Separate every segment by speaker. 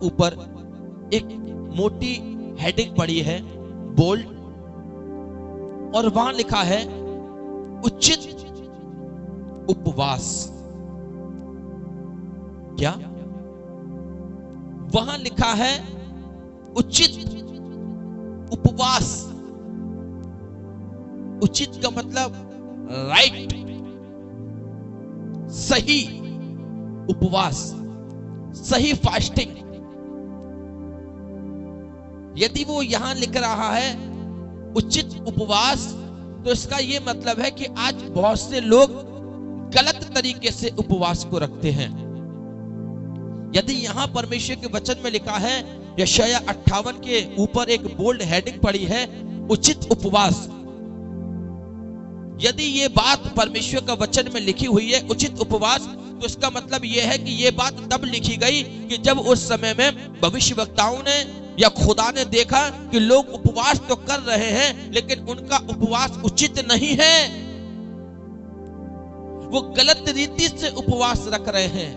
Speaker 1: ऊपर एक मोटी हेडिंग पड़ी है, बोल्ड, और वहां लिखा है उचित उपवास। क्या वहां लिखा है? उचित उपवास। उचित का मतलब राइट, सही उपवास, सही फास्टिंग। यदि वो यहां लिख रहा है उचित उपवास, तो इसका यह मतलब है कि आज बहुत से लोग गलत तरीके से उपवास को रखते हैं। यदि यहां परमेश्वर के वचन में लिखा है, यशायाह 58 के ऊपर एक बोल्ड हेडिंग पड़ी है, उचित उपवास। यदि ये बात परमेश्वर का वचन में लिखी हुई है, उचित उपवास, तो इसका मतलब यह है कि यह बात तब लिखी गई कि जब उस समय में भविष्यवक्ताओं ने या खुदा ने देखा कि लोग उपवास तो कर रहे हैं, लेकिन उनका उपवास उचित नहीं है। वो गलत रीति से उपवास रख रहे हैं।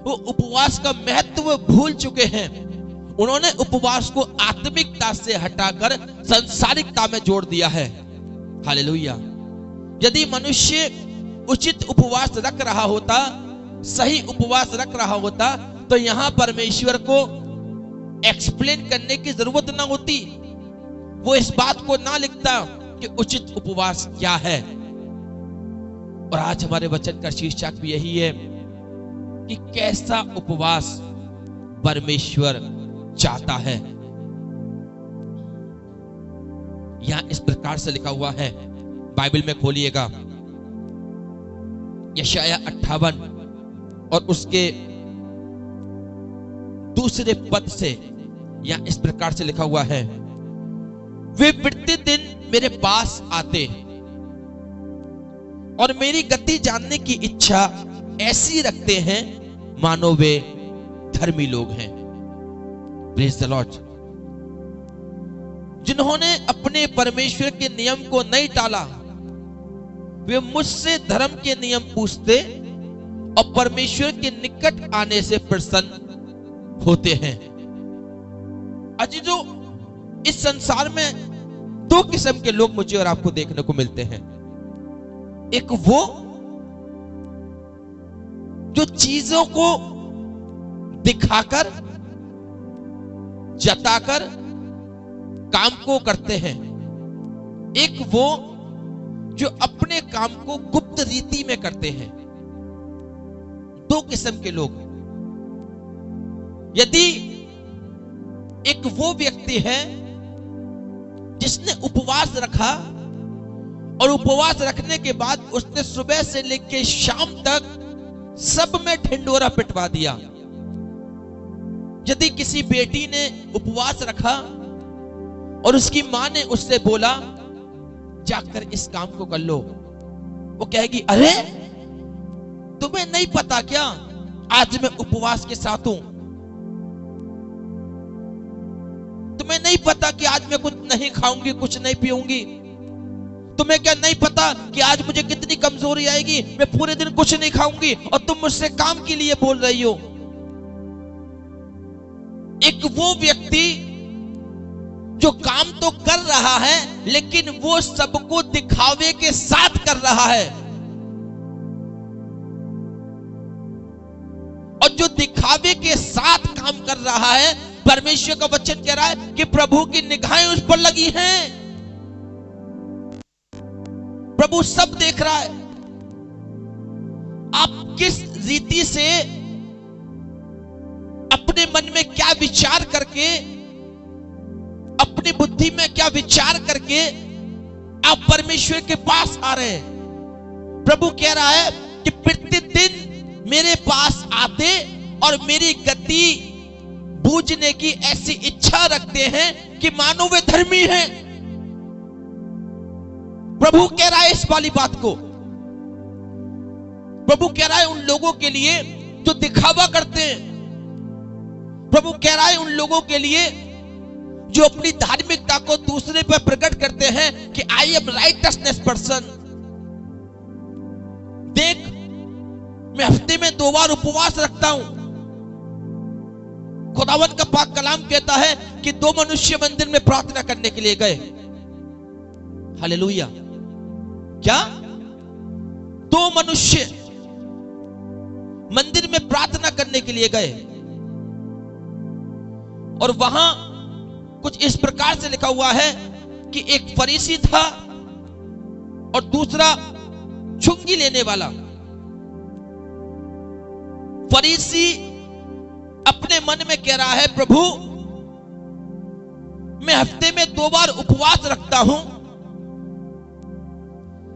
Speaker 1: वो उपवास का महत्व भूल चुके हैं। उन्होंने उपवास को आत्मिकता से हटाकर सांसारिकता में जोड़ दिया है। हालेलुया। यदि मनुष्य उचित उपवास रख रहा होता, सही उपवास रख रहा होता, तो यहां परमेश्वर को एक्सप्लेन करने की जरूरत ना होती। वो इस बात को ना लिखता कि उचित उपवास क्या है। और आज हमारे वचन का शीर्षक भी यही है कि कैसा उपवास परमेश्वर चाहता है। यहां इस प्रकार से लिखा हुआ है, बाइबल में खोलिएगा, यशायाह 58 और उसके दूसरे पद से यहां इस प्रकार से लिखा हुआ है, वे प्रतिदिन मेरे पास आते और मेरी गति जानने की इच्छा ऐसी रखते हैं मानो वे धर्मी लोग हैं। Praise the Lord. जिन्होंने अपने परमेश्वर के नियम को नहीं टाला, वे मुझसे धर्म के नियम पूछते और परमेश्वर के निकट आने से प्रसन्न होते हैं। अजीजों, इस संसार में दो किस्म के लोग मुझे और आपको देखने को मिलते हैं। एक वो जो चीजों को दिखाकर, जताकर काम को करते हैं। एक वो जो अपने काम को गुप्त रीति में करते हैं। दो किस्म के लोग। यदि एक वो व्यक्ति है जिसने उपवास रखा और उपवास रखने के बाद उसने सुबह से लेकर शाम तक सब में ढिंडोरा पिटवा दिया। यदि किसी बेटी ने उपवास रखा और उसकी मां ने उससे बोला जाकर इस काम को कर लो, वो कहेगी, अरे तुम्हें नहीं पता क्या, आज मैं उपवास के साथ हूं। तुम्हें नहीं पता कि आज मैं कुछ नहीं खाऊंगी, कुछ नहीं पीऊंगी। तुम्हें क्या नहीं पता कि आज मुझे कितनी कमजोरी आएगी, मैं पूरे दिन कुछ नहीं खाऊंगी और तुम मुझसे काम के लिए बोल रही हो। एक वो व्यक्ति जो काम तो कर रहा है, लेकिन वो सबको दिखावे के साथ कर रहा है। और जो दिखावे के साथ काम कर रहा है, परमेश्वर का वचन कह रहा है कि प्रभु की निगाहें उस पर लगी हैं। प्रभु सब देख रहा है। आप किस रीति से, अपने मन में क्या विचार करके, अपनी बुद्धि में क्या विचार करके आप परमेश्वर के पास आ रहे हैं। प्रभु कह रहा है कि प्रतिदिन मेरे पास आते और मेरी गति बूझने की ऐसी इच्छा रखते हैं कि मानो वे धर्मी हैं। प्रभु कह रहा है इस वाली बात को। प्रभु कह रहा है उन लोगों के लिए जो दिखावा करते हैं। प्रभु कह रहा है उन लोगों के लिए जो अपनी धार्मिकता को दूसरे पर प्रकट करते हैं कि आई एम राइटनेस पर्सन। देख, मैं हफ्ते में 2 बार उपवास रखता हूं। खुदावन का पाक कलाम कहता है कि दो मनुष्य मंदिर में प्रार्थना करने के लिए गए। हालेलुया। क्या? दो मनुष्य मंदिर में प्रार्थना करने के लिए गए और वहां कुछ इस प्रकार से लिखा हुआ है कि एक फरीसी था और दूसरा चुंगी लेने वाला। फरीसी अपने मन में कह रहा है, प्रभु मैं हफ्ते में 2 बार उपवास रखता हूं,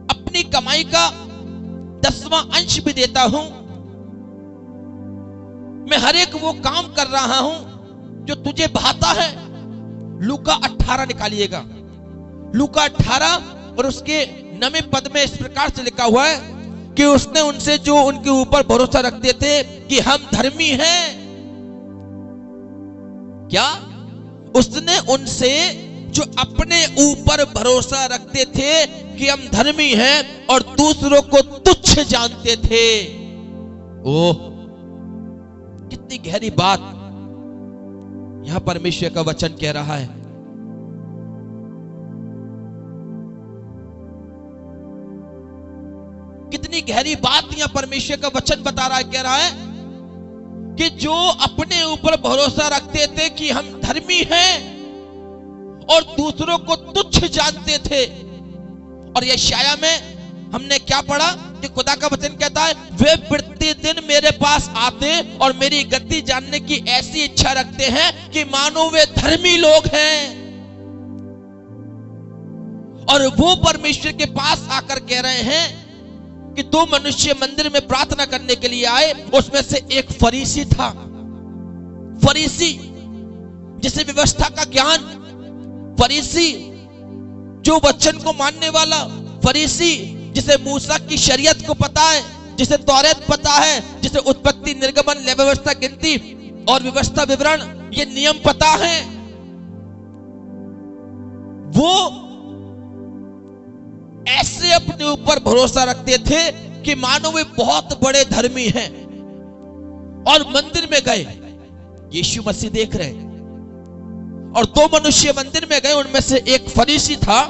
Speaker 1: अपनी कमाई का 10वां अंश भी देता हूं, मैं हर एक वो काम कर रहा हूं जो तुझे भाता है। लूका 18 निकालिएगा, लूका 18 और उसके 9वें पद में इस प्रकार से लिखा हुआ है कि उसने उनसे जो उनके ऊपर भरोसा रखते थे कि हम धर्मी हैं। क्या? उसने उनसे जो अपने ऊपर भरोसा रखते थे कि हम धर्मी हैं और दूसरों को तुच्छ जानते थे। ओह, कितनी गहरी बात यहां परमेश्वर का वचन कह रहा है। कितनी गहरी बात यहां परमेश्वर का वचन बता रहा है, कह रहा है कि जो अपने ऊपर भरोसा रखते थे कि हम धर्मी हैं और दूसरों को तुच्छ जानते थे। और यशाया में हमने क्या पढ़ा कि खुदा का वचन कहता है, वे प्रतिदिन मेरे पास आते और मेरी गति जानने की ऐसी इच्छा रखते हैं कि मानो वे धर्मी लोग हैं। और वो परमेश्वर के पास आकर कह रहे हैं कि 2 मनुष्य मंदिर में प्रार्थना करने के लिए आए, उसमें से एक फरीसी था। फरीसी जिसे व्यवस्था का ज्ञान, फरीसी जो वचन को मानने वाला, फरीसी जिसे मूसा की शरीयत को पता है, जिसे तौरात पता है, जिसे उत्पत्ति, निर्गमन, लेवी व्यवस्था, गिनती और व्यवस्था विवरण, ये नियम पता है। वो ऐसे अपने ऊपर भरोसा रखते थे कि मानो वे बहुत बड़े धर्मी हैं और मंदिर में गए। यीशु मसीह देख रहे हैं और 2 मनुष्य मंदिर में गए, उनमें से एक फरीसी था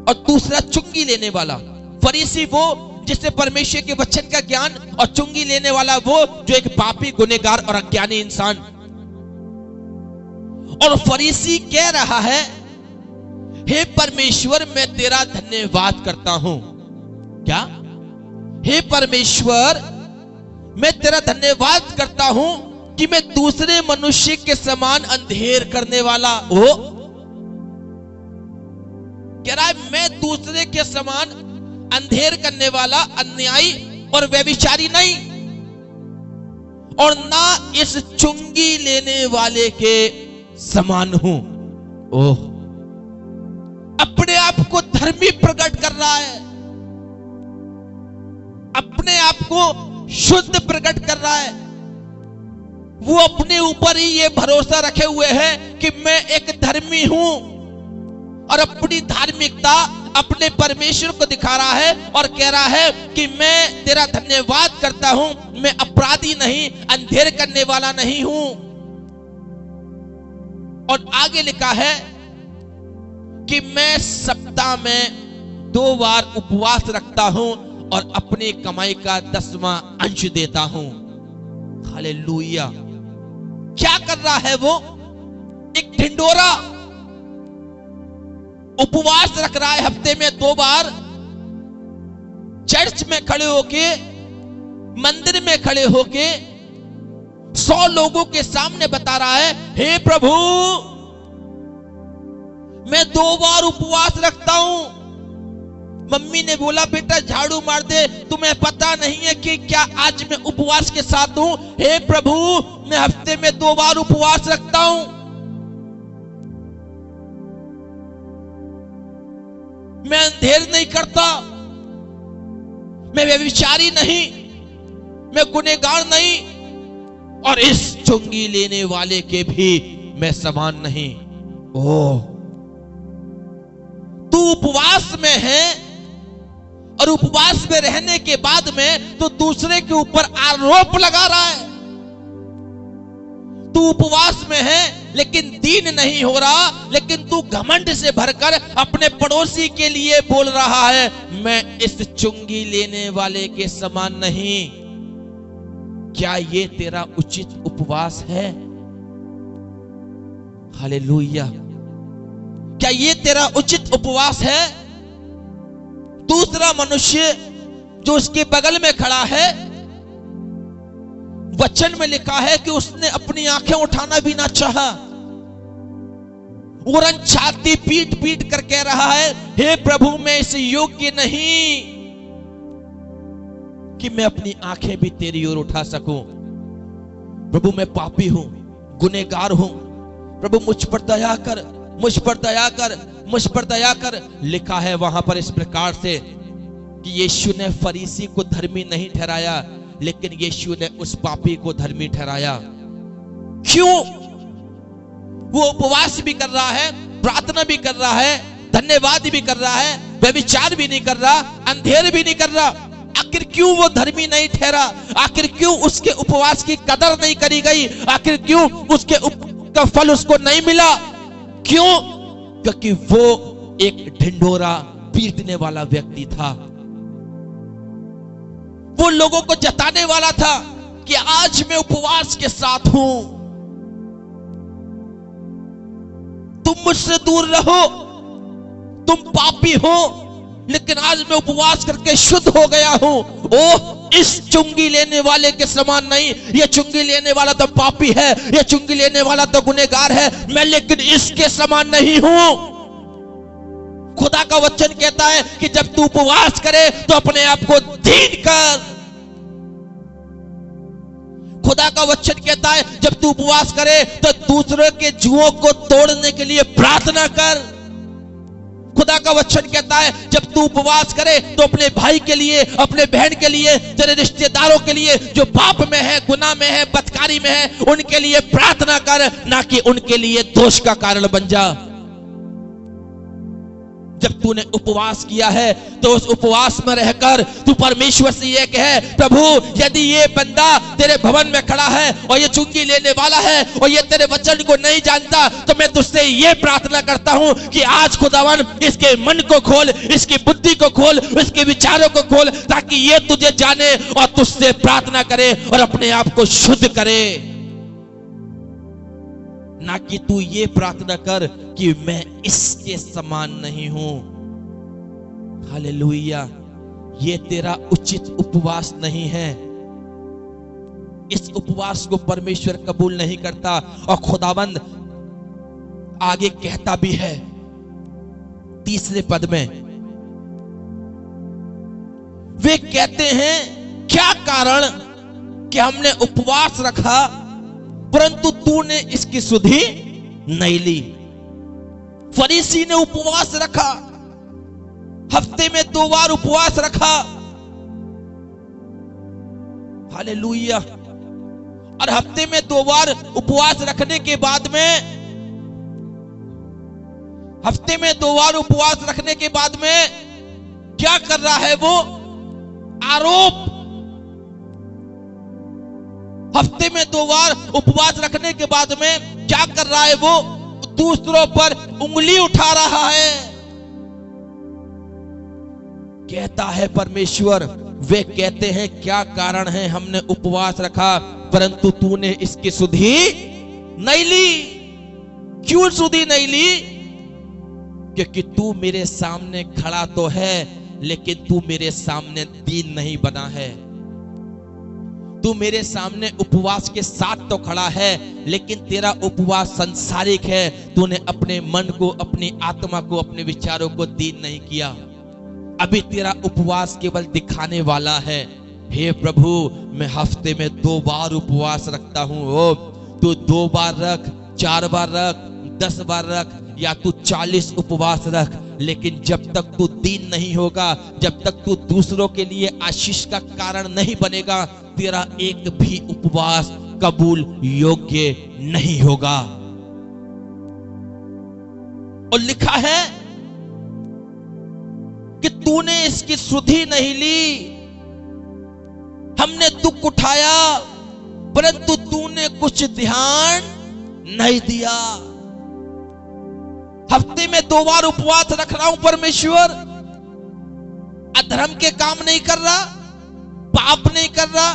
Speaker 1: और दूसरा चुंगी लेने वाला। फरीसी वो जिससे परमेश्वर के वचन का ज्ञान, और चुंगी लेने वाला वो जो एक पापी, गुनहगार और अज्ञानी इंसान। और फरीसी कह रहा है, हे परमेश्वर मैं तेरा धन्यवाद करता हूं। क्या? हे परमेश्वर मैं तेरा धन्यवाद करता हूं कि मैं दूसरे मनुष्य के समान अंधेर करने वाला हो। कह रहा है मैं दूसरे के समान अंधेर करने वाला, अन्यायी और व्यभिचारी नहीं, और ना इस चुंगी लेने वाले के समान हूं। ओह, अपने आप को धर्मी प्रकट कर रहा है, अपने आप को शुद्ध प्रकट कर रहा है। वो अपने ऊपर ही ये भरोसा रखे हुए है कि मैं एक धर्मी हूं, और अपनी धार्मिकता अपने परमेश्वर को दिखा रहा है और कह रहा है कि मैं तेरा धन्यवाद करता हूं, मैं अपराधी नहीं, अंधेर करने वाला नहीं हूं। और आगे लिखा है कि मैं सप्ताह में 2 बार उपवास रखता हूं और अपनी कमाई का 10वां अंश देता हूं। हालेलुया। क्या कर रहा है वो? एक ढिंडोरा उपवास रख रहा है हफ्ते में 2 बार, चर्च में खड़े होके, मंदिर में खड़े होके 100 लोगों के सामने बता रहा है, हे प्रभु मैं 2 बार उपवास रखता हूं। मम्मी ने बोला बेटा झाड़ू मार दे, तुम्हें पता नहीं है कि क्या आज मैं उपवास के साथ हूं। हे प्रभु मैं हफ्ते में 2 बार उपवास रखता हूं। मैं अंधेर नहीं करता, मैं व्यभिचारी नहीं, मैं गुनहगार नहीं, और इस चुंगी लेने वाले के भी मैं समान नहीं। ओह, तू उपवास में है और उपवास में रहने के बाद में तो दूसरे के ऊपर आरोप लगा रहा है तू उपवास में है लेकिन दीन नहीं हो रहा, लेकिन तू घमंड से भरकर अपने पड़ोसी के लिए बोल रहा है, मैं इस चुंगी लेने वाले के समान नहीं। क्या ये तेरा उचित उपवास है? हालेलुया। क्या ये तेरा उचित उपवास है? दूसरा मनुष्य जो उसके बगल में खड़ा है, वचन में लिखा है कि उसने अपनी आंखें उठाना भी ना चाहा, वरन छाती पीट पीट कर कह रहा है, हे प्रभु मैं इस योग्य नहीं कि मैं अपनी आंखें भी तेरी ओर उठा सकूं। प्रभु मैं पापी हूं, गुनहगार हूं, प्रभु मुझ पर दया कर, मुझ पर दया कर, मुझ पर दया कर। लिखा है वहां पर इस प्रकार से कि यीशु ने फरीसी को धर्मी नहीं ठहराया, लेकिन यीशु ने उस पापी को धर्मी ठहराया। क्यों? वो उपवास भी कर रहा है, प्रार्थना भी कर रहा है, धन्यवाद भी कर रहा है, व्यभिचार भी नहीं कर रहा, अंधेर भी नहीं कर रहा। आखिर क्यों वो धर्मी नहीं ठहरा? आखिर क्यों उसके उपवास की कदर नहीं करी गई? आखिर क्यों उसके का फल उसको नहीं मिला? क्यों? क्योंकि वो एक ढिंढोरा पीटने वाला व्यक्ति था। वो लोगों को जताने वाला था कि आज मैं उपवास के साथ हूं, तुम मुझसे दूर रहो, तुम पापी हो, लेकिन आज मैं उपवास करके शुद्ध हो गया हूं। ओह, इस चुंगी लेने वाले के समान नहीं। ये चुंगी लेने वाला तो पापी है, ये चुंगी लेने वाला तो गुनहगार है, मैं लेकिन इसके समान नहीं हूं। खुदा का वचन कहता है कि जब तू उपवास करे तो अपने आप को दीन कर। खुदा का वचन कहता है जब तू उपवास करे तो दूसरों के जुओं को तोड़ने के लिए प्रार्थना कर। खुदा का वचन कहता है जब तू उपवास करे तो अपने भाई के लिए, अपने बहन के लिए, तेरे रिश्तेदारों के लिए जो पाप में है, गुनाह में है, बदकारी में है, उनके लिए प्रार्थना कर, ना कि उनके लिए दोष का कारण बन जा। जब तूने उपवास किया है तो उस उपवास में रहकर तू परमेश्वर से ये कहे, प्रभु यदि ये बंदा तेरे भवन में खड़ा है और ये चुंगी लेने वाला है और ये तेरे वचन को नहीं जानता, तो मैं तुझसे ये प्रार्थना करता हूं कि आज खुदावन इसके मन को खोल, इसकी बुद्धि को खोल, इसके विचारों को खोल, ताकि ये तुझे जाने और तुझसे प्रार्थना करे और अपने आप को शुद्ध करे। ना कि तू ये प्रार्थना कर कि मैं इसके समान नहीं हूं। हालेलुया। ये तेरा उचित उपवास नहीं है। इस उपवास को परमेश्वर कबूल नहीं करता। और खुदाबंद आगे कहता भी है तीसरे पद में, वे कहते हैं क्या कारण कि हमने उपवास रखा परंतु तूने इसकी सुधि नहीं ली। फरीसी ने उपवास रखा, हफ्ते में 2 बार उपवास रखा। हालेलुया। और हफ्ते में 2 बार उपवास रखने के बाद में, हफ्ते में 2 बार उपवास रखने के बाद में क्या कर रहा है वो? आरोप। हफ्ते में 2 बार उपवास रखने के बाद में क्या कर रहा है वो? दूसरों पर उंगली उठा रहा है। कहता है परमेश्वर, वे कहते हैं क्या कारण है हमने उपवास रखा परंतु तूने इसकी सुधि नहीं ली। क्यों सुधि नहीं ली? क्योंकि तू मेरे सामने खड़ा तो है लेकिन तू मेरे सामने दीन नहीं बना है। तू मेरे सामने उपवास के साथ तो खड़ा है लेकिन तेरा उपवास संसारिक है। तूने अपने मन को, अपनी आत्मा को, अपने विचारों को दीन नहीं किया। अभी तेरा उपवास केवल दिखाने वाला है। हे प्रभु, मैं हफ्ते में 2 बार उपवास रखता हूं। ओ तू 2 बार रख, 4 बार रख, 10 बार रख, या तू 40 उपवास रख, लेकिन जब तक तू दीन नहीं होगा, जब तक तू दूसरों के लिए आशीष का कारण नहीं बनेगा, तेरा एक भी उपवास कबूल योग्य नहीं होगा। और लिखा है कि तूने इसकी सुधि नहीं ली। हमने दुख उठाया, परंतु तूने कुछ ध्यान नहीं दिया। हफ्ते में 2 बार उपवास रख रहा हूं परमेश्वर, अधर्म के काम नहीं कर रहा, पाप नहीं कर रहा,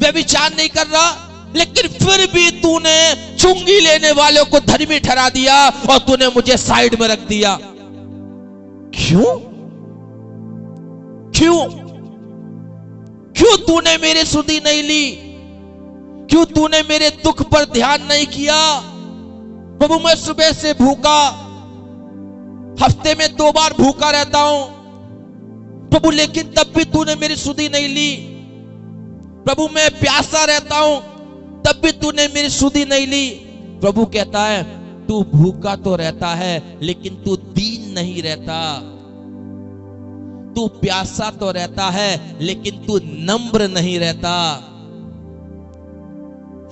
Speaker 1: व्यभिचार नहीं कर रहा, लेकिन फिर भी तूने चुंगी लेने वालों को धर्मी ठहरा दिया और तूने मुझे साइड में रख दिया। क्यों? क्यों? क्यों तूने मेरी सुधि नहीं ली? क्यों तूने मेरे दुख पर ध्यान नहीं किया? प्रभु मैं सुबह से भूखा, हफ्ते में 2 बार भूखा रहता हूं प्रभु, लेकिन तब भी तूने मेरी सुधि नहीं ली। प्रभु मैं प्यासा रहता हूं, तब भी तूने मेरी सुधि नहीं ली। प्रभु कहता है तू भूखा तो रहता है लेकिन तू दीन नहीं रहता, तू प्यासा तो रहता है लेकिन तू नम्र नहीं रहता।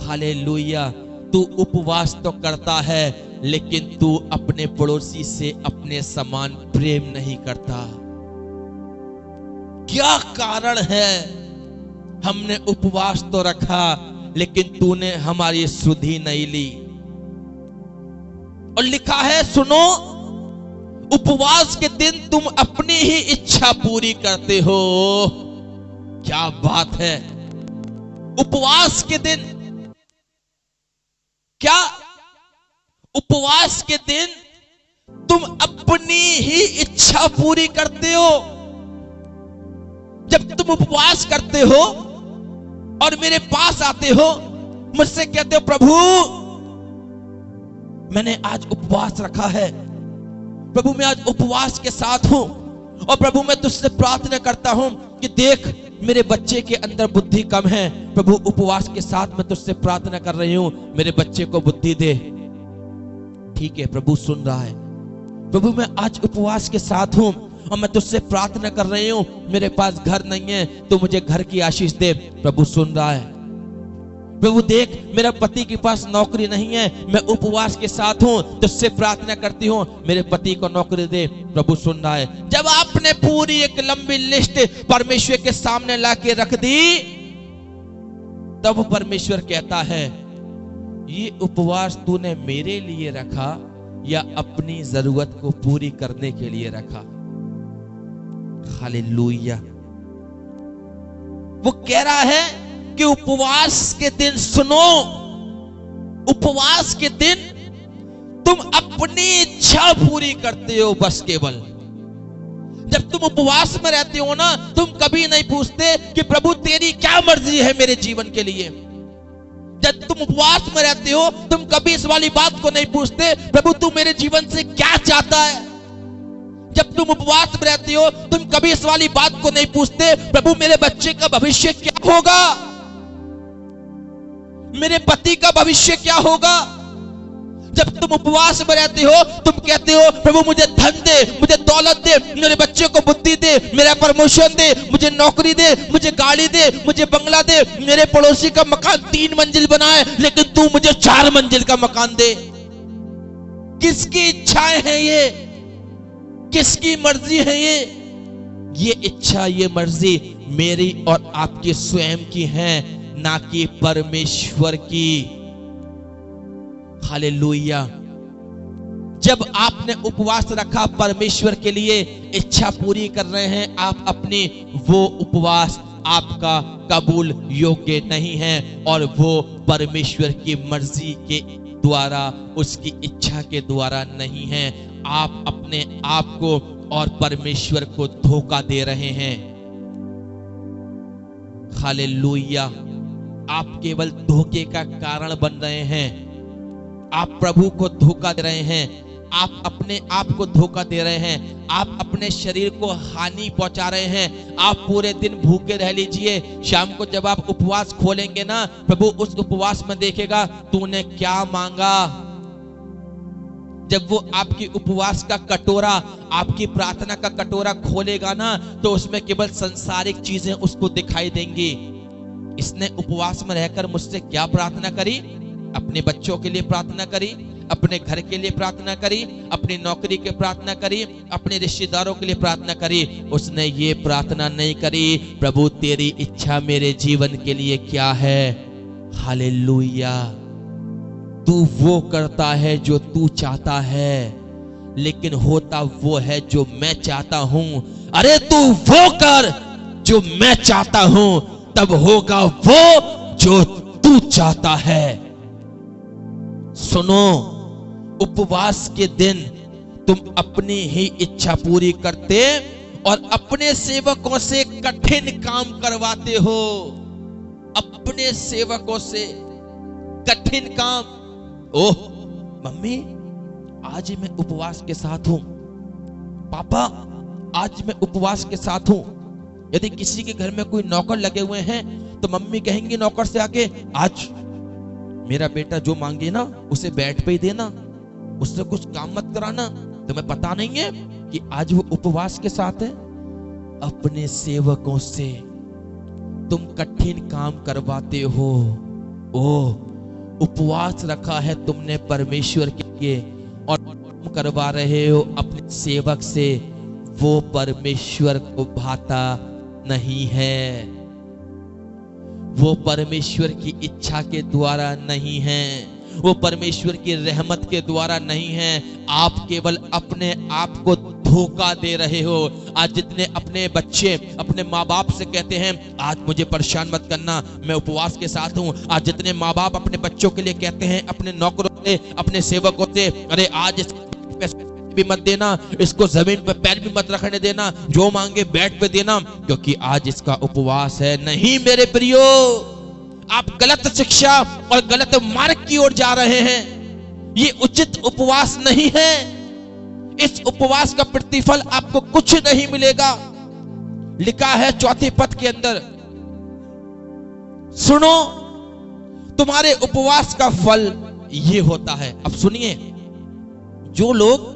Speaker 1: हालेलुया। तू उपवास तो करता है लेकिन तू अपने पड़ोसी से अपने समान प्रेम नहीं करता। क्या कारण है? हमने उपवास तो रखा लेकिन तूने हमारी सुधि नहीं ली। और लिखा है, सुनो, उपवास के दिन तुम अपनी ही इच्छा पूरी करते हो। क्या बात है! उपवास के दिन, क्या उपवास के दिन तुम अपनी ही इच्छा पूरी करते हो? जब तुम उपवास करते हो और मेरे पास आते हो, मुझसे कहते हो प्रभु मैंने आज उपवास रखा है, प्रभु मैं आज उपवास के साथ हूं, और प्रभु मैं तुझसे प्रार्थना करता हूं कि देख मेरे बच्चे के अंदर बुद्धि कम है, प्रभु उपवास के साथ मैं तुझसे प्रार्थना कर रही हूं, मेरे बच्चे को बुद्धि दे। ठीक है, प्रभु सुन रहा है। प्रभु मैं आज उपवास के साथ हूं और मैं तुझसे प्रार्थना कर रही हूं, मेरे पास घर नहीं है, तो मुझे घर की आशीष दे। प्रभु सुन रहा है। प्रभु देख मेरा पति के पास नौकरी नहीं है, मैं उपवास के साथ हूं, तुझसे प्रार्थना करती हूं, मेरे पति को नौकरी दे। प्रभु सुन रहा है। जब आपने पूरी एक लंबी लिस्ट परमेश्वर के सामने लाके रख दी, तब परमेश्वर कहता है ये उपवास तूने मेरे लिए रखा या अपनी जरूरत को पूरी करने के लिए रखा? हालेलुया। वो कह रहा है कि उपवास के दिन, सुनो, उपवास के दिन तुम अपनी इच्छा पूरी करते हो बस केवल। जब तुम उपवास में रहते हो ना, तुम कभी नहीं पूछते कि प्रभु तेरी क्या मर्जी है मेरे जीवन के लिए। जब तुम उपवास में रहते हो, तुम कभी इस वाली बात को नहीं पूछते प्रभु तू मेरे जीवन से क्या चाहता है। जब तुम उपवास में रहते हो, तुम कभी इस वाली बात को नहीं पूछते प्रभु मेरे बच्चे का भविष्य क्या होगा, मेरे पति का भविष्य क्या होगा। जब तुम उपवास में रहते हो, तुम कहते हो प्रभु मुझे धन दे, मुझे दौलत दे, मेरे बच्चे को बुद्धि दे, मेरा प्रमोशन दे, मुझे नौकरी दे, मुझे गाड़ी दे, मुझे बंगला दे, मेरे पड़ोसी का मकान 3 मंजिल बनाए लेकिन तू मुझे 4 मंजिल का मकान दे। किसकी इच्छाएं हैं ये? किसकी मर्जी है ये? ये इच्छा, ये मर्जी मेरी और आपकी स्वयं की है, ना कि परमेश्वर की। हालेलुया। जब आपने उपवास रखा परमेश्वर के लिए, इच्छा पूरी कर रहे हैं आप अपनी, वो उपवास आपका कबूल योग्य नहीं है और वो परमेश्वर की मर्जी के द्वारा, उसकी इच्छा के द्वारा नहीं है। आप अपने आप को और परमेश्वर को धोखा दे रहे हैं। हालेलुया। आप केवल धोखे का कारण बन रहे हैं। आप प्रभु को धोखा दे रहे हैं, आप अपने आप को धोखा दे रहे हैं, आप अपने शरीर को हानि पहुंचा रहे हैं। आप पूरे दिन भूखे रह लीजिए, शाम को जब आप उपवास खोलेंगे ना, प्रभु उस उपवास में देखेगा तूने क्या मांगा। जब वो आपकी उपवास का कटोरा, आपकी प्रार्थना का कटोरा खोलेगा ना, तो उसमें केवल संसारिक चीजें उसको दिखाई देंगी। इसने उपवास में रहकर मुझसे क्या प्रार्थना करी? अपने बच्चों के लिए प्रार्थना करी, अपने घर के लिए प्रार्थना करी, अपनी नौकरी के प्रार्थना करी, अपने रिश्तेदारों के लिए प्रार्थना करी। उसने ये प्रार्थना नहीं करी प्रभु तेरी इच्छा मेरे जीवन के लिए क्या है। हालेलुया। तू वो करता है जो तू चाहता है, लेकिन होता वो है जो मैं चाहता हूं। अरे तू वो कर जो मैं चाहता हूं, तब होगा वो जो तू चाहता है। सुनो, उपवास के दिन तुम अपनी ही इच्छा पूरी करते और अपने सेवकों से कठिन काम करवाते हो। अपने सेवकों से कठिन काम। ओह मम्मी, आज मैं उपवास के साथ हूं। पापा, आज मैं उपवास के साथ हूं। यदि किसी के घर में कोई नौकर लगे हुए हैं तो मम्मी कहेंगी नौकर से आके, आज मेरा बेटा जो मांगे ना उसे बेड पे ही देना, उससे कुछ काम मत कराना। तुम्हें पता नहीं है कि आज वो उपवास के साथ है। अपने सेवकों से तुम कठिन काम करवाते हो। ओह, उपवास रखा है तुमने परमेश्वर के लिए और तुम करवा रहे हो अपने सेवक से, वो परमेश्वर को भाता नहीं है। वो परमेश्वर की इच्छा के द्वारा नहीं है, वो परमेश्वर की रहमत के द्वारा नहीं है। आप केवल अपने आप को धोखा दे रहे हो। आज जितने अपने बच्चे अपने माँ बाप से कहते हैं आज मुझे परेशान मत करना, मैं उपवास के साथ हूँ। आज जितने माँ बाप अपने बच्चों के लिए कहते हैं, अपने नौकरों से, अपने सेवकों से, अरे आज भी मत देना, इसको जमीन पे पैर भी मत रखने देना, जो मांगे बेड पे देना, क्योंकि आज इसका उपवास है। नहीं मेरे प्रियो, आप गलत शिक्षा और गलत मार्ग की ओर जा रहे हैं। ये उचित उपवास नहीं है। इस उपवास का प्रतिफल आपको कुछ नहीं मिलेगा। लिखा है 4 पद के अंदर, सुनो, तुम्हारे उपवास का फल ये होता है। अब सुनिए, जो लोग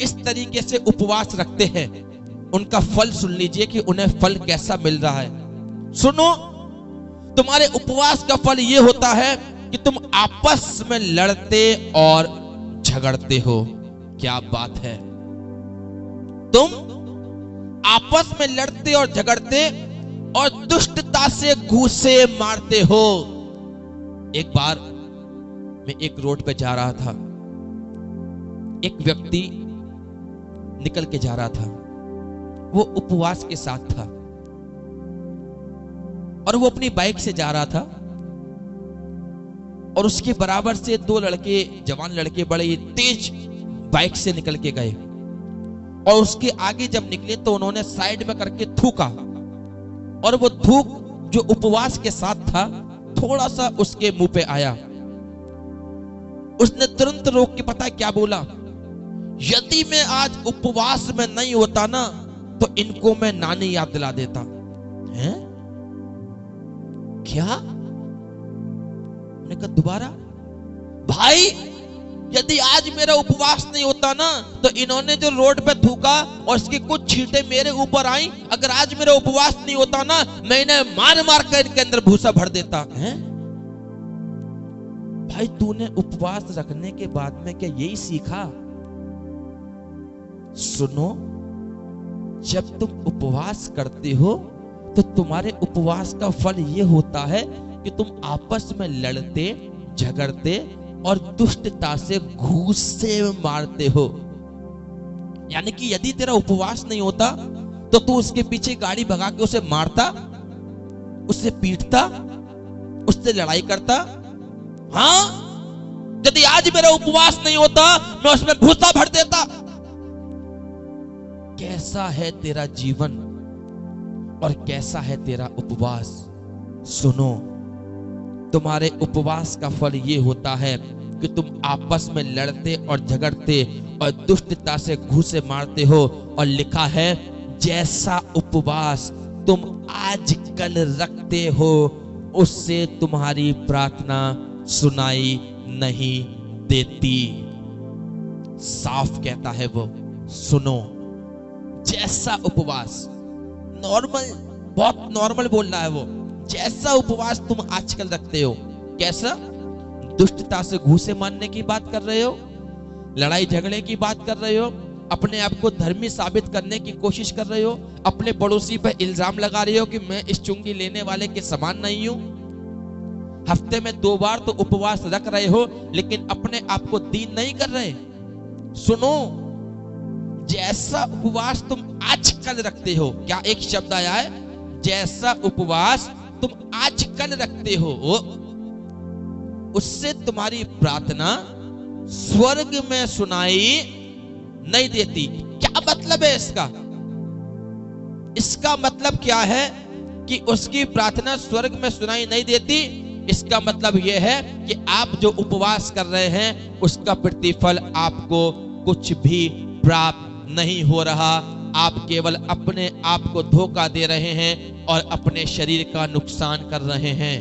Speaker 1: इस तरीके से उपवास रखते हैं उनका फल सुन लीजिए कि उन्हें फल कैसा मिल रहा है। सुनो, तुम्हारे उपवास का फल यह होता है कि तुम आपस में लड़ते और झगड़ते हो। क्या बात है! तुम आपस में लड़ते और झगड़ते और दुष्टता से घूंसे मारते हो। एक बार मैं एक रोड पे जा रहा था, एक व्यक्ति निकल के जा रहा था। वो उपवास के साथ था और वो अपनी बाइक से जा रहा था और उसके बराबर से 2 लड़के, जवान लड़के, बड़े ही तेज बाइक से निकल के गए और उसके आगे जब निकले तो उन्होंने साइड में करके थूका और वो थूक जो उपवास के साथ था थोड़ा सा उसके मुंह पे आया। उसने तुरंत रोक के पता है क्या बोला? यदि मैं आज उपवास में नहीं होता ना तो इनको मैं नानी याद दिला देता। हैं? क्या? मैंने कहा दोबारा? भाई, यदि आज मेरा उपवास नहीं होता ना तो इन्होंने जो रोड पे थूका और इसकी कुछ छींटे मेरे ऊपर आई, अगर आज मेरा उपवास नहीं होता ना मैं इन्हें मार मार कर इनके अंदर भूसा भर देता। हैं? भाई, तूने उपवास रखने के बाद में क्या यही सीखा? सुनो, जब तुम उपवास करते हो तो तुम्हारे उपवास का फल यह होता है कि तुम आपस में लड़ते, झगड़ते और दुष्टता से घूंसे मारते हो। यानी कि यदि तेरा उपवास नहीं होता तो तू उसके पीछे गाड़ी भगा के उसे मारता, उससे पीटता, उससे लड़ाई करता। हाँ, यदि आज मेरा उपवास नहीं होता मैं उसमें भूसा भर देता। कैसा है तेरा जीवन और कैसा है तेरा उपवास? सुनो, तुम्हारे उपवास का फल ये होता है कि तुम आपस में लड़ते और झगड़ते और दुष्टता से घूंसे मारते हो। और लिखा है जैसा उपवास तुम आजकल रखते हो उससे तुम्हारी प्रार्थना सुनाई नहीं देती। साफ कहता है वो। सुनो, जैसा उपवास, नॉर्मल, बहुत नॉर्मल बोल रहा है वो, जैसा उपवास तुम आजकल रखते हो। कैसा? दुष्टता से घूंसे मारने की बात कर रहे हो, लड़ाई झगड़े की बात कर रहे हो, अपने आप को धर्मी साबित करने की कोशिश कर रहे हो, अपने पड़ोसी पर इल्जाम लगा रहे हो कि मैं इस चुंगी लेने वाले के समान नहीं हूं। हफ्ते में 2 बार तो उपवास रख रहे हो, लेकिन अपने आप को दीन नहीं कर रहे। सुनो, जैसा उपवास तुम आजकल रखते हो, क्या एक शब्द आया है, जैसा उपवास तुम आजकल रखते हो, उससे तुम्हारी प्रार्थना स्वर्ग में सुनाई नहीं देती। क्या मतलब है इसका? इसका मतलब क्या है कि उसकी प्रार्थना स्वर्ग में सुनाई नहीं देती? इसका मतलब यह है कि आप जो उपवास कर रहे हैं उसका प्रतिफल आपको कुछ भी प्राप्त नहीं हो रहा। आप केवल अपने आप को धोखा दे रहे हैं और अपने शरीर का नुकसान कर रहे हैं।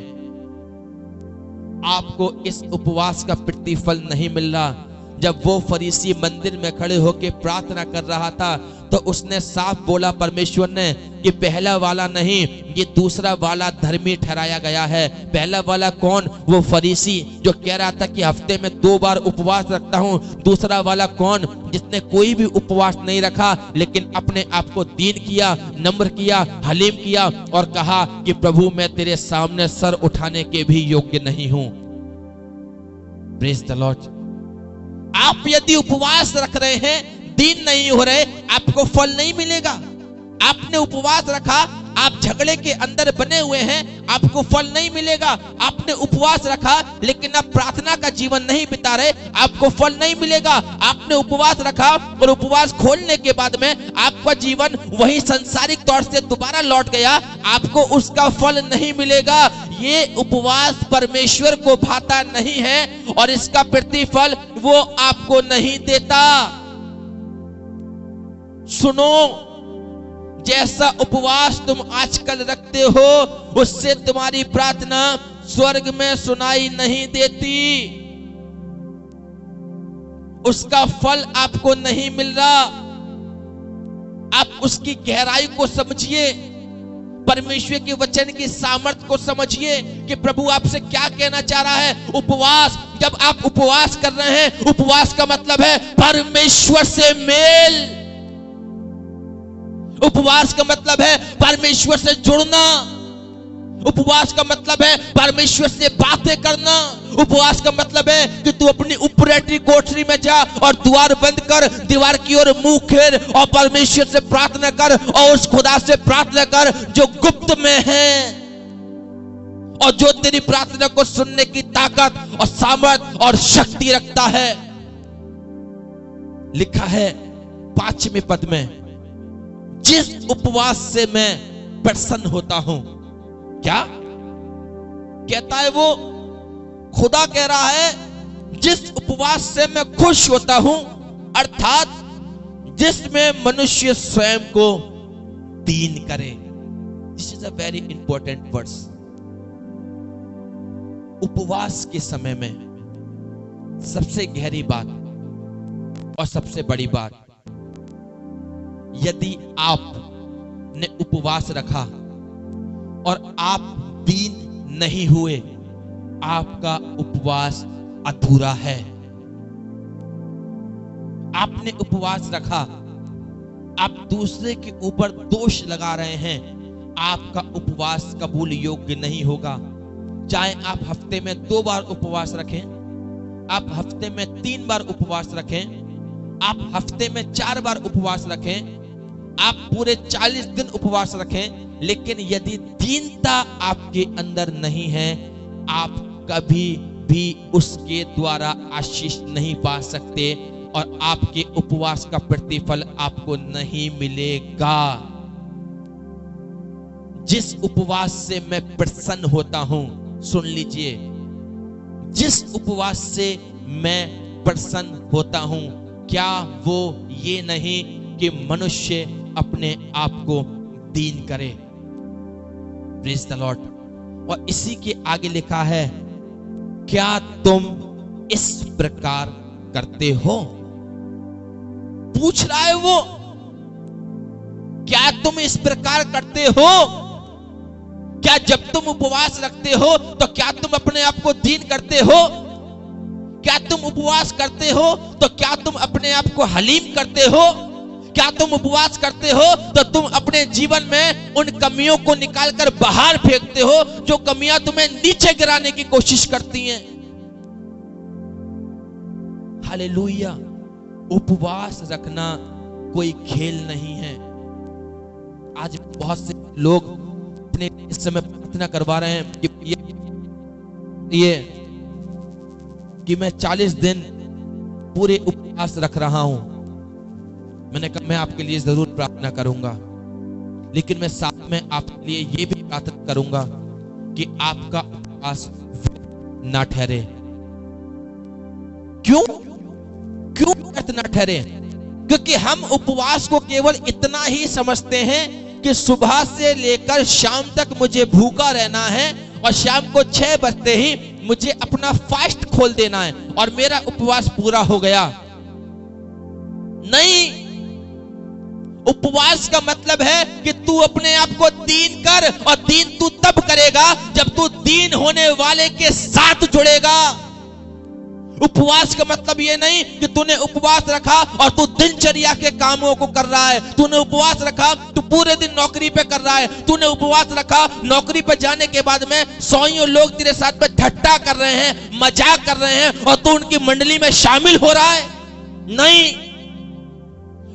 Speaker 1: आपको इस उपवास का प्रतिफल नहीं मिल रहा। जब वो फरीसी मंदिर में खड़े होकर प्रार्थना कर रहा था तो उसने साफ बोला परमेश्वर ने कि पहला वाला नहीं, ये दूसरा वाला धर्मी ठहराया गया है। पहला वाला कौन? वो फरीसी जो कह रहा था कि हफ्ते में 2 बार उपवास रखता हूं। दूसरा वाला कौन? जिसने कोई भी उपवास नहीं रखा, लेकिन अपने आप को दीन किया, नम्र किया, हलीम किया और कहा कि प्रभु मैं तेरे सामने सर उठाने के भी योग्य नहीं हूं। Praise the Lord. आप यदि उपवास रख रहे हैं, दीन नहीं हो रहे, आपको फल नहीं मिलेगा। आपने उपवास रखा, आप झगड़े के अंदर बने हुए हैं, आपको फल नहीं मिलेगा। आपने उपवास रखा लेकिन आप प्रार्थना का जीवन नहीं बिता रहे, आपको फल नहीं मिलेगा। आपने उपवास रखा और उपवास खोलने के बाद में आपका जीवन वही सांसारिक तौर से दोबारा लौट गया, आपको उसका फल नहीं मिलेगा। ये उपवास परमेश्वर को भाता नहीं है और इसका प्रतिफल वो आपको नहीं देता। सुनो, जैसा उपवास तुम आजकल रखते हो उससे तुम्हारी प्रार्थना स्वर्ग में सुनाई नहीं देती। उसका फल आपको नहीं मिल रहा। आप उसकी गहराई को समझिए, परमेश्वर के वचन की सामर्थ्य को समझिए कि प्रभु आपसे क्या कहना चाह रहा है। उपवास, जब आप उपवास कर रहे हैं, उपवास का मतलब है परमेश्वर से मेल। उपवास का मतलब है परमेश्वर से जुड़ना। उपवास का मतलब है परमेश्वर से बातें करना। उपवास का मतलब है कि तू अपनी ऊपरेटी कोठरी में जा और द्वार बंद कर, दीवार की ओर मुंह फेर और परमेश्वर से प्रार्थना कर और उस खुदा से प्रार्थना कर जो गुप्त में है और जो तेरी प्रार्थना को सुनने की ताकत और सामर्थ और शक्ति रखता है। लिखा है 5वें पद में, जिस उपवास से मैं प्रसन्न होता हूं। क्या कहता है वो? खुदा कह रहा है जिस उपवास से मैं खुश होता हूं, अर्थात जिसमें मनुष्य स्वयं को दीन करे। This is a very important words. उपवास के समय में सबसे गहरी बात और सबसे बड़ी बात, यदि आपने उपवास रखा और आप दीन नहीं हुए, आपका उपवास अधूरा है। आपने उपवास रखा, आप दूसरे के ऊपर दोष लगा रहे हैं, आपका उपवास कबूल योग्य नहीं होगा। चाहे आप हफ्ते में 2 बार उपवास रखें, आप हफ्ते में 3 बार उपवास रखें, आप हफ्ते में 4 बार उपवास रखें, आप पूरे 40 दिन उपवास रखें, लेकिन यदि दीनता आपके अंदर नहीं है, आप कभी भी उसके द्वारा आशीष नहीं पा सकते और आपके उपवास का प्रतिफल आपको नहीं मिलेगा। जिस उपवास से मैं प्रसन्न होता हूं, सुन लीजिए, जिस उपवास से मैं प्रसन्न होता हूं, क्या वो ये नहीं कि मनुष्य अपने आप को दीन करे। Praise the Lord. और इसी के आगे लिखा है, क्या तुम इस प्रकार करते हो? पूछ रहा है वो, क्या तुम इस प्रकार करते हो? क्या जब तुम उपवास रखते हो तो क्या तुम अपने आप को दीन करते हो? क्या तुम उपवास करते हो तो क्या तुम अपने आप को हलीम करते हो? क्या तुम उपवास करते हो तो तुम अपने जीवन में उन कमियों को निकालकर बाहर फेंकते हो जो कमियां तुम्हें नीचे गिराने की कोशिश करती हैं। हालेलुया। उपवास रखना कोई खेल नहीं है। आज बहुत से लोग अपने इस समय प्रार्थना करवा रहे हैं कि मैं 40 दिन पूरे उपवास रख रहा हूं। मैंने कहा मैं आपके लिए जरूर प्रार्थना करूंगा, लेकिन मैं साथ में आपके लिए यह भी प्रार्थना करूंगा कि आपका उपवास ना ठहरे। क्यों व्यर्थ ना ठहरे? क्योंकि हम उपवास को केवल इतना ही समझते हैं कि सुबह से लेकर शाम तक मुझे भूखा रहना है और शाम को 6 बजते ही मुझे अपना फास्ट खोल देना है और मेरा उपवास पूरा हो गया। नहीं, उपवास का मतलब है कि तू अपने आप को दीन कर, और दीन तू तब करेगा जब तू दीन होने वाले के साथ जुड़ेगा। उपवास का मतलब ये नहीं कि तूने उपवास रखा और तू दिनचर्या के कामों को कर रहा है। तूने उपवास रखा, तू पूरे दिन नौकरी पे कर रहा है। तूने उपवास रखा, नौकरी पे जाने के बाद में 100 लोग तेरे साथ में ठट्टा कर रहे हैं, मजाक कर रहे हैं और तू उनकी मंडली में शामिल हो रहा है। नहीं,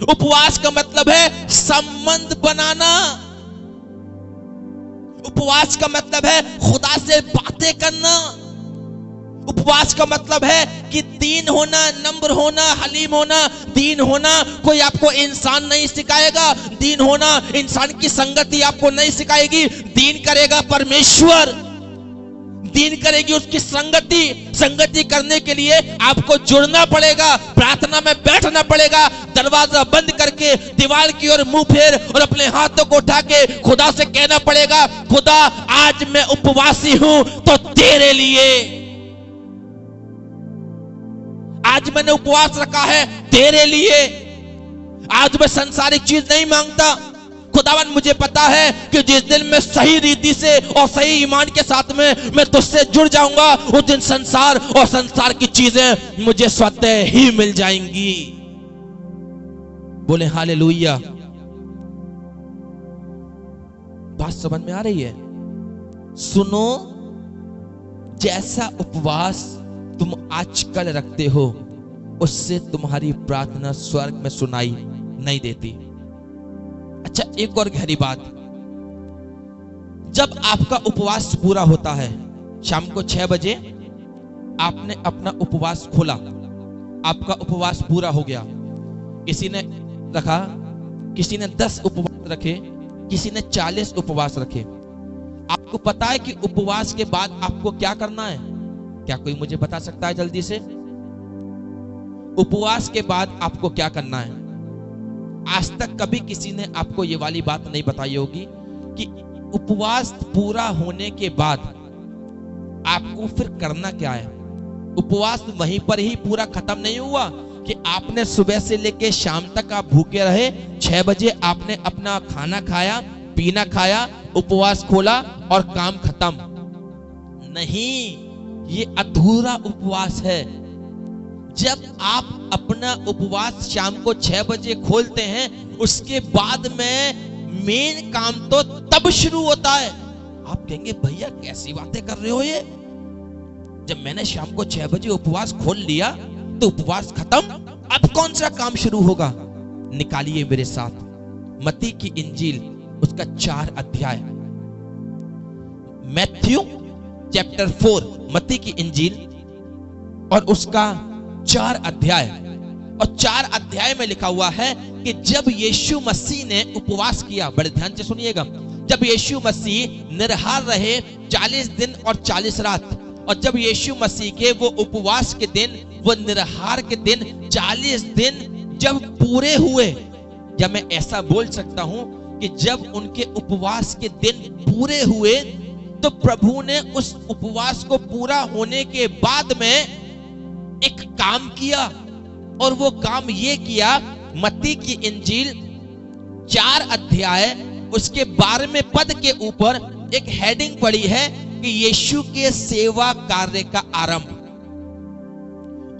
Speaker 1: उपवास का मतलब है संबंध बनाना। उपवास का मतलब है खुदा से बातें करना। उपवास का मतलब है कि दीन होना, नम्र होना, हलीम होना। दीन होना कोई आपको इंसान नहीं सिखाएगा। दीन होना इंसान की संगति आपको नहीं सिखाएगी। दीन करेगा परमेश्वर, दीन करेगी उसकी संगति करने के लिए आपको जुड़ना पड़ेगा, प्रार्थना में बैठना पड़ेगा, दरवाजा बंद करके दीवार की ओर मुंह फेर और अपने हाथों को उठा के खुदा से कहना पड़ेगा, खुदा आज मैं उपवासी हूं तो तेरे लिए। आज मैंने उपवास रखा है तेरे लिए। आज मैं संसारिक चीज नहीं मांगता। खुदावन मुझे पता है कि जिस दिन मैं सही रीति से और सही ईमान के साथ में मैं तुझसे जुड़ जाऊंगा, उस दिन संसार और संसार की चीजें मुझे स्वतः ही मिल जाएंगी। बोले हालेलुया। बात समझ में आ रही है? सुनो, जैसा उपवास तुम आजकल रखते हो उससे तुम्हारी प्रार्थना स्वर्ग में सुनाई नहीं देती। अच्छा, एक और गहरी बात, जब आपका उपवास पूरा होता है, शाम को 6 बजे आपने अपना उपवास खोला, आपका उपवास पूरा हो गया। किसी ने रखा, किसी ने 10 उपवास रखे, किसी ने 40 उपवास रखे। आपको पता है कि उपवास के बाद आपको क्या करना है? क्या कोई मुझे बता सकता है जल्दी से? उपवास के बाद आपको क्या करना है? आज तक कभी किसी ने आपको ये वाली बात नहीं बताई होगी कि उपवास पूरा होने के बाद आपको फिर करना क्या है। उपवास वहीं पर ही पूरा खत्म नहीं हुआ कि आपने सुबह से लेके शाम तक आप भूखे रहे, 6 बजे आपने अपना खाना खाया, पीना खाया, उपवास खोला और काम खत्म। नहीं, ये अधूरा उपवास है। जब आप अपना उपवास शाम को 6 बजे खोलते हैं, उसके बाद में मेन काम तो तब शुरू होता है। आप कहेंगे भैया कैसी बातें कर रहे हो ये? जब मैंने शाम को 6 बजे उपवास खोल लिया तो उपवास खत्म, अब कौन सा काम शुरू होगा? निकालिए मेरे साथ मत्ती की इंजील, उसका 4 अध्याय। मैथ्यू चैप्टर 4, मत्ती की इंजील और उसका 4 अध्याय। और 4 अध्याय में लिखा हुआ है कि जब यीशु मसीह ने उपवास किया, बड़े ध्यान से सुनिएगा, जब यीशु मसीह निराहार रहे 40 दिन और 40 रात, और जब यीशु मसीह के वो उपवास के दिन, वो निराहार के दिन 40 दिन जब पूरे हुए, या मैं ऐसा बोल सकता हूं कि जब उनके उपवास के दिन पूरे हुए तो प्रभु ने उस उपवास को पूरा होने के बाद में एक काम किया, और वो काम ये किया, मत्ती की इंजील 4 अध्याय उसके 12वें पद के ऊपर एक हेडिंग पड़ी है कि यीशु के सेवा कार्य का आरंभ।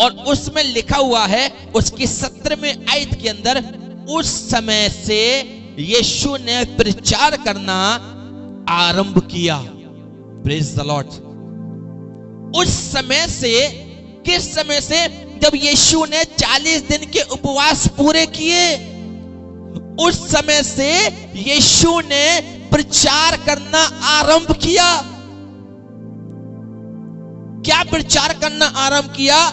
Speaker 1: और उसमें लिखा हुआ है उसकी 17वें आयत के अंदर उस समय से यीशु ने प्रचार करना आरंभ किया। Praise the Lord. उस समय से, किस समय से? जब यीशु ने 40 दिन के उपवास पूरे किए, उस समय से यीशु ने प्रचार करना आरंभ किया। क्या प्रचार करना आरंभ किया?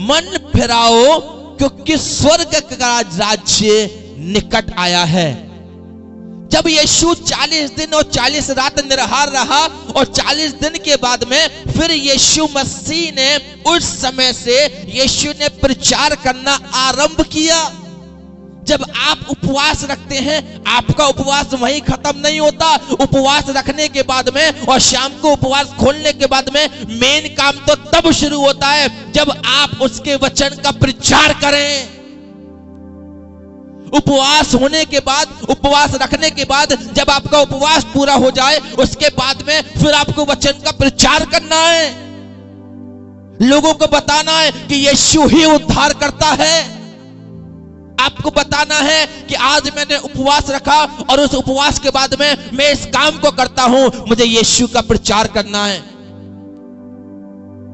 Speaker 1: मन फिराओ, क्योंकि स्वर्ग का राज्य निकट आया है। जब यीशु 40 दिन और 40 रात निराहार रहा और 40 दिन के बाद में फिर यीशु मसीह ने, उस समय से यीशु ने प्रचार करना आरंभ किया। जब आप उपवास रखते हैं, आपका उपवास वहीं खत्म नहीं होता। उपवास रखने के बाद में और शाम को उपवास खोलने के बाद में मेन काम तो तब शुरू होता है जब आप उसके वचन का प्रचार करें। उपवास होने के बाद, उपवास रखने के बाद, जब आपका उपवास पूरा हो जाए, उसके बाद में फिर आपको वचन का प्रचार करना है। लोगों को बताना है कि यीशु ही उद्धार करता है। आपको बताना है कि आज मैंने उपवास रखा और उस उपवास के बाद में मैं इस काम को करता हूं, मुझे यीशु का प्रचार करना है।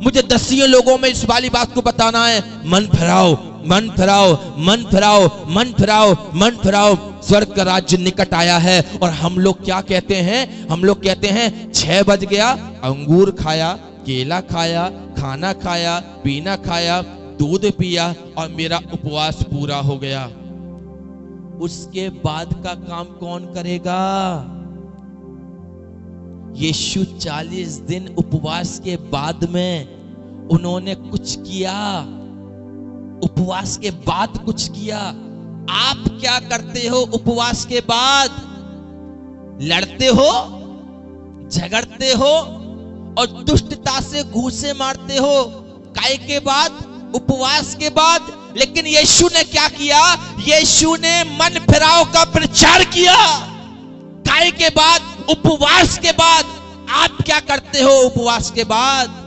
Speaker 1: मुझे 10 लोगों में इस वाली बात को बताना है, मन फिराओ, मन फिराओ, मन फिराओ, मन फिराओ, मन फिराओ, स्वर्ग का राज्य निकट आया है। और हम लोग क्या कहते हैं? हम लोग कहते हैं 6 बज गया, अंगूर खाया, केला खाया, खाना खाया, पीना खाया, दूध पिया और मेरा उपवास पूरा हो गया। उसके बाद का काम कौन करेगा? यीशु 40 दिन उपवास के बाद में उन्होंने कुछ किया। उपवास के बाद कुछ किया। आप क्या करते हो उपवास के बाद? लड़ते हो, झगड़ते हो और दुष्टता से घूंसे मारते हो। काय के बाद? उपवास के बाद। लेकिन यीशु ने क्या किया? यीशु ने मन फिराव का प्रचार किया। काय के बाद? उपवास के बाद। आप क्या करते हो उपवास के बाद?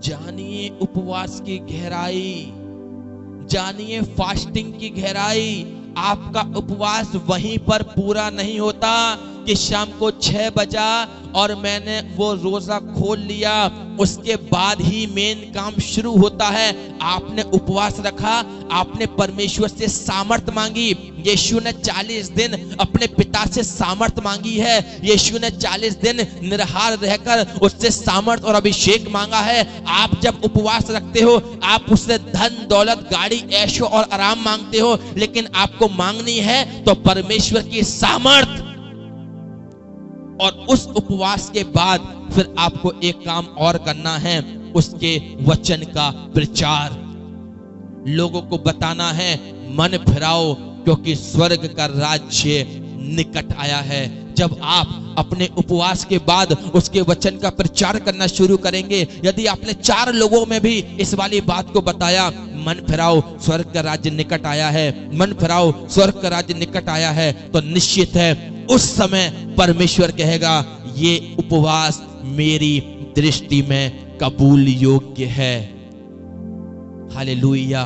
Speaker 1: जानिए उपवास की गहराई, जानिए फास्टिंग की गहराई। आपका उपवास वहीं पर पूरा नहीं होता कि शाम को 6 बजा और मैंने वो रोजा खोल लिया, उसके बाद ही मेन काम शुरू होता है। आपने उपवास रखा, आपने परमेश्वर से सामर्थ मांगी। यीशु ने 40 दिन अपने पिता से सामर्थ मांगी है। यीशु ने 40 दिन निराहार रहकर उससे सामर्थ और अभिषेक मांगा है। आप जब उपवास रखते हो, आप उससे धन दौलत गाड़ी ऐशो और आराम मांगते हो, लेकिन आपको मांगनी है तो परमेश्वर की सामर्थ। और उस उपवास के बाद फिर आपको एक काम और करना है, उसके वचन का प्रचार। लोगों को बताना है मन फिराओ, क्योंकि स्वर्ग का राज्य निकट आया है। जब आप अपने उपवास के बाद उसके वचन का प्रचार करना शुरू करेंगे, यदि आपने 4 लोगों में भी इस वाली बात को बताया, मन फिराओ स्वर्ग का राज्य निकट आया है, मन फिराओ स्वर्ग का राज्य निकट आया है, तो निश्चित है उस समय परमेश्वर कहेगा ये उपवास मेरी दृष्टि में कबूल योग्य है। हालेलुया।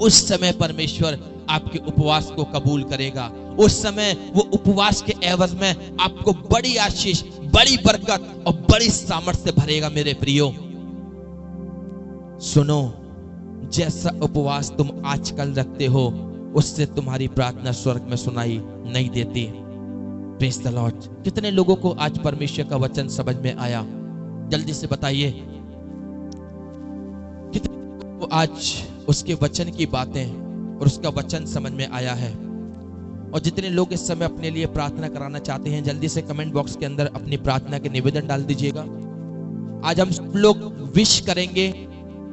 Speaker 1: उस समय परमेश्वर आपके उपवास को कबूल करेगा। उस समय वो उपवास के एवज में आपको बड़ी आशीष, बड़ी बरकत और बड़ी सामर्थ से भरेगा। मेरे प्रियो सुनो, जैसा उपवास तुम आजकल रखते हो, उससे तुम्हारी प्रार्थना स्वर्ग में सुनाई नहीं देती। Praise the Lord. कितने लोगों को आज परमेश्वर का वचन समझ में आया? जल्दी से बताइए। कितने लोगों को आज उसके वचन की बातें और उसका वचन समझ में आया है? और जितने लोग इस समय अपने लिए प्रार्थना कराना चाहते हैं, जल्दी से कमेंट बॉक्स के अंदर अपनी प्रार्थना के निवेदन डाल दीजिएगा। आज हम सब लोग विश करेंगे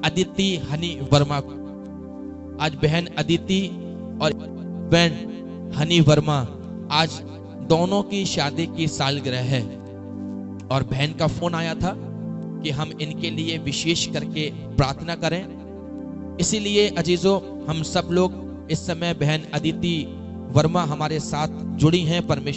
Speaker 1: अदिति हनी वर्मा को। आज बहन अदिति और बहन हनी वर्मा, आज दोनों की शादी की सालगिरह है। और बहन का फोन आया था कि हम इनके लिए विशेष करके प्रार्थना करें। इसीलिए अजीजों, हम सब लोग इस समय बहन अदिति वर्मा हमारे साथ जुड़ी हैं। परमेश्वर